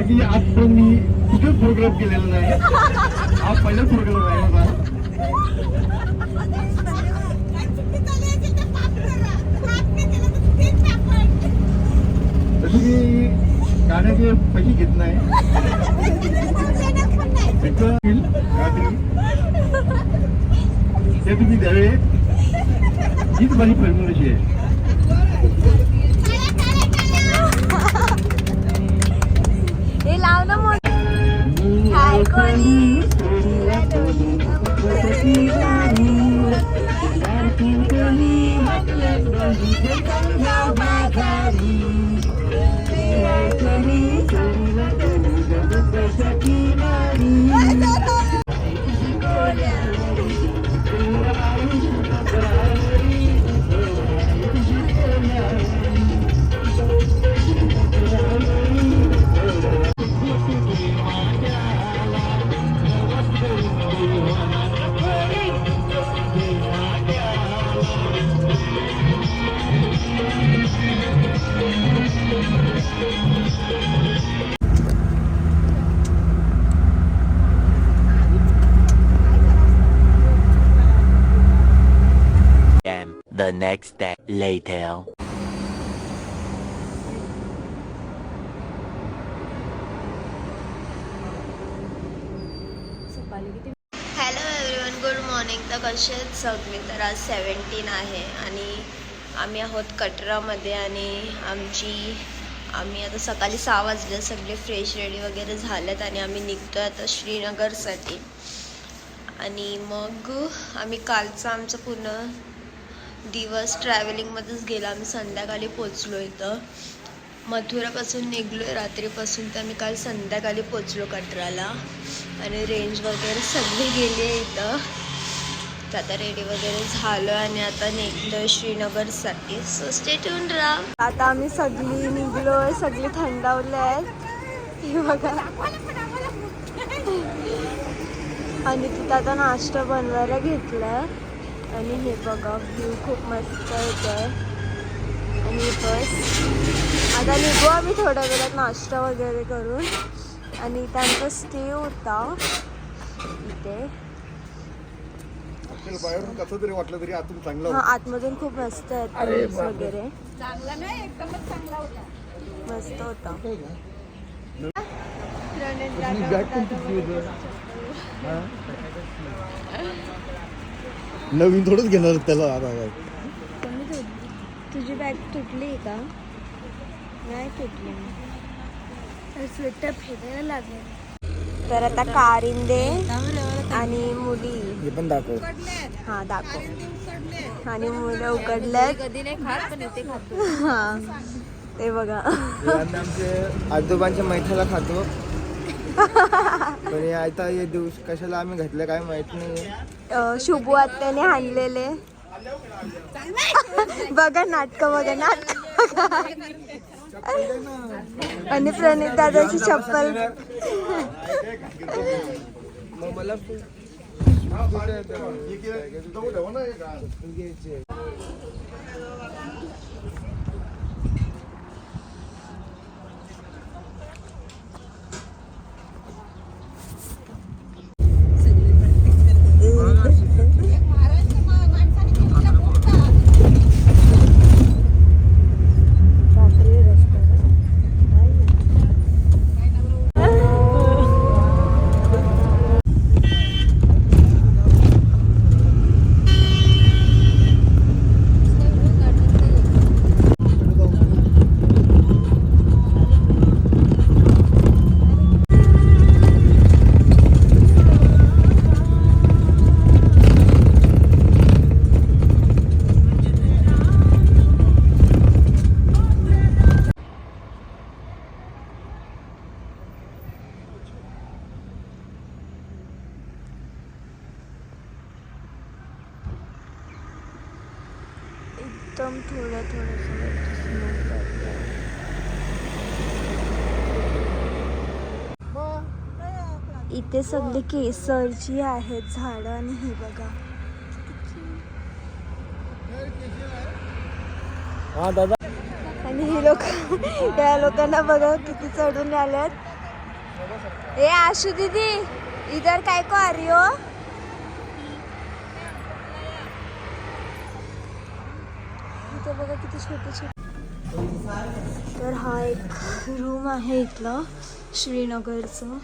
की आज पण मी कुठेच प्रोग्राम केलेला नाही. हा पहिलाच प्रोग्राम आहे माझा. तशी मी गाण्याचे पैसे घेत नाही. ते तुम्ही द्यावे हीच माझी फॉर्म्युलेशन आहे. हे लाव ना मग. हाय कोणी The next day later. Hello everyone, good morning. तर कसे आहेत सगळे? तर आज 17 आहे आणि आम्ही आहोत कटरामध्ये आणि आम्ही आता सकाळी 6 वाजले, सगळे फ्रेश रेडी वगैरे झालेत आणि आम्ही निघतो आता श्रीनगरसाठी. आणि मग आम्ही कालचा आमचा पूर्ण दिवस ट्रॅव्हलिंगमध्येच गेला. आम्ही संध्याकाळी पोचलो इथं. मथुरापासून निघलो आहे रात्रीपासून, तर आम्ही काल संध्याकाळी पोचलो कटराला आणि रेंज वगैरे सगळी गेली आहे इथं. तर आता रेडी वगैरे झालो आणि आता निघतो श्रीनगरसाठी. सो स्टे ट्यून्ड राहा. आता आम्ही सगळी निघलो आहे, सगळी थंडावले आहेत हे बघा. आणि तिथं आता नाश्ता बनवायला घेतला आणि हे बघा व्ह्यू खूप मस्त येतोय. आणि बस आता निघू आम्ही थोड्या वेळात नाश्ता वगैरे करून. आणि त्यांचा स्टे होता इथे. बाहेरून कसं तरी वाटलं तरी आतून चांगलं. हा, आतमधून खूप मस्त आहेत वगैरे. मस्त होता. नवीन थोडंच घेणार त्याला. आता तुझी बॅग तुटली का? नाही तुटली. स्वेटर फेडायला लागेल. तर आता कारिंदे आणि मुली हे पण दाखव. हा दाखव. आणि मुलं उकडल्यात. कधी नाही खात पण इथे खातो. हा ते बघा. आमचे आजोबांच्या मैठाला खातो. पण आता हे दिवस कशाला आम्ही घातलं काय माहित नाही. शुभू आत्याने आणलेले बघा नाटक, बघा नाटक. आणि प्रणित दादाची चप्पल. मला एकदम थोडं थोडं इथे सगळी केसरची आहेत झाडं. आणि ही बघा. हा दादा. आणि ही लोक या लोकांना बघा किती चढून आल्यात. ए आशु दीदी इधर काय को आ रही हो? इथे बघा किती छोटे छोटे. तर हा एक रूम आहे इथला श्रीनगरचं.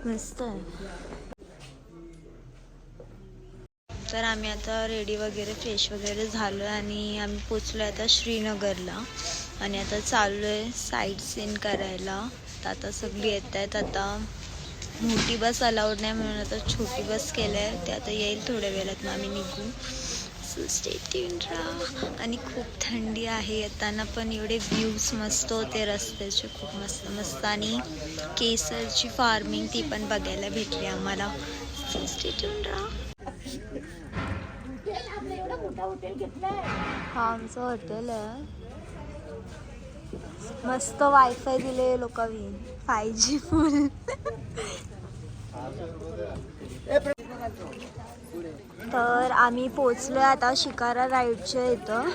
मस्त आहे. तर आम्ही आता रेडी वगैरे फ्रेश वगैरे झालो आणि आम्ही पोचलो आता श्रीनगरला आणि आता चाललो आहे साईट सीन करायला. तर आता सगळी येत आहेत. आता मोठी बस अलाउड नाही म्हणून आता छोटी बस केलं आहे. ते आता येईल थोड्या वेळात मग आम्ही निघू. सो स्टे ट्यून्ड राहा. आणि खूप थंडी आहे. येताना पण एवढे व्ह्यूज मस्त होते रस्त्याचे, खूप मस्त मस्त. आणि केसरची फार्मिंग ती पण बघायला भेटली आम्हाला. सो स्टे ट्यून्ड राहा. हा आमचं हॉटेल आहे. मस्त वायफाय दिले लोकांनी 5G फुल. तर आम्ही पोचलोय आता शिकारा राईडच्या इथं.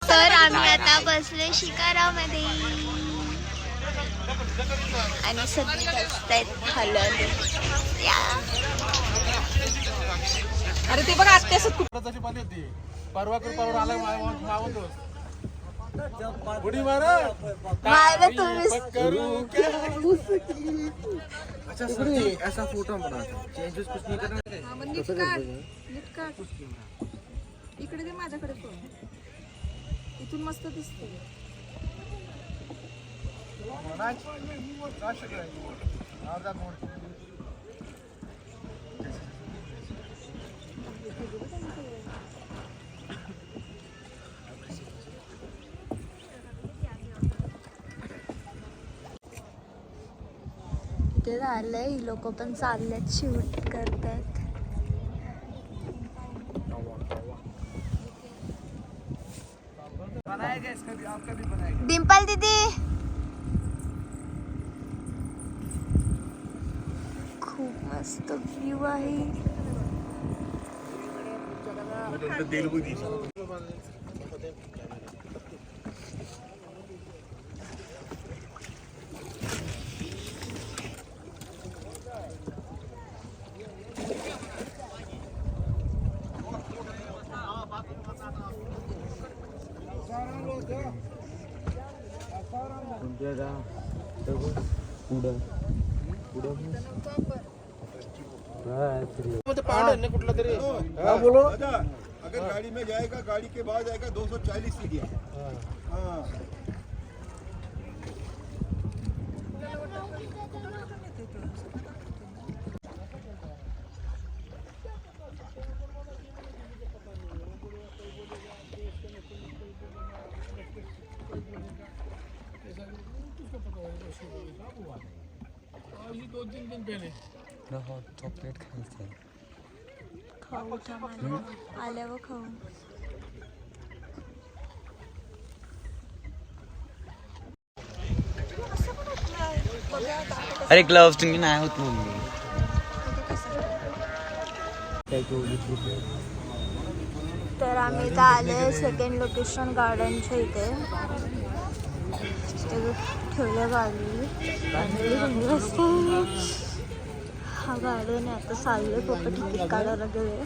तर आम्ही आता बसलोय शिकारामध्ये आणि सगळी बसतायत हलवले. अरे ते बघा आत्या परवा आला उडी मारा तुम्ही. अच्छा ऐसा फोटो बना चेंजेस कुछ नहीं करना इकडे ते माझ्याकडे पण इथून मस्त दिसते. ते झालंय. ही लोक पण चालल्यात शूट करतात. डिंपल दीदी खूप मस्त व्ह्यू आहे. कुठला तरी बोलो. अगर गाड़ी में जाएगा गाड़ी के बाद आएगा 240 सीढ़ियाँ. हाँ चॉकलेट खायचं. खाऊ आल्यावर खाऊ. अरे ग्लव्स तुम्ही नाही होत मम्मी. तर आम्ही इथं आले सेकंड लोकेशन गार्डनच्या इथे. ठेवल्या गाडी हा गार्डन आहे. आता चालले पप्पा तिकीट काढायला गेले.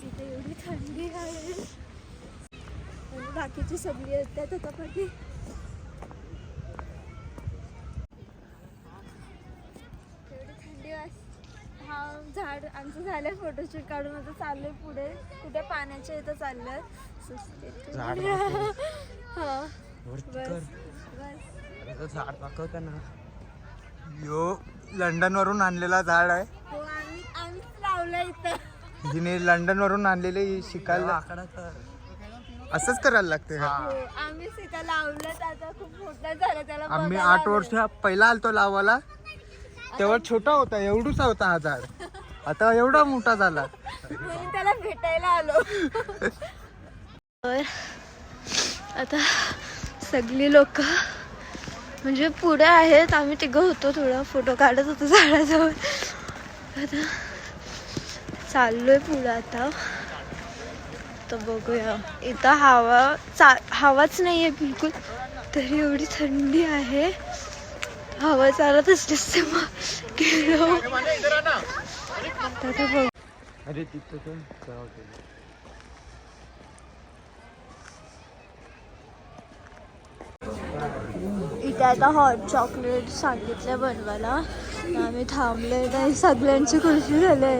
तिथे एवढी थंडी आहे आणि बाकीची सगळी येतात आता पाठी. हा झाड आमचं झालं फोटोशूट काढून. आता चाललंय पुढे कुठे पाण्याच्या इथं चाललंय. हा झाड दाखवता ना. यो लंडन वरून आणलेला झाड आहे. हो आम्हीच लावलं इथं. जिने लंडन वरून आणलेले शिकायला असंच करायला लागते. आम्हीच इथं लावलं. आता खूप मोठा झाला त्याला. आम्ही 8 वर्ष पहिला आलतो लावायला तेव्हा छोटा होता. एवढूसा होता हा झाड. आता एवढा मोठा झाला. म्हणून त्याला भेटायला आलो. तर आता सगळी लोक म्हणजे पुढे आहेत, आम्ही तिघं होतो, थोडा फोटो काढत होतो झाडाजवळ. आता चाललोय पुढं आता. तर बघूया, इथं हवाच नाही आहे बिलकुल, तरी एवढी थंडी आहे. हवा चालत असलीच ते मग गेलो. आता बघ इथे आता हॉट चॉकलेट सांगितलं बनवायला. आम्ही थांबले नाही, सगळ्यांची खुशी झाली.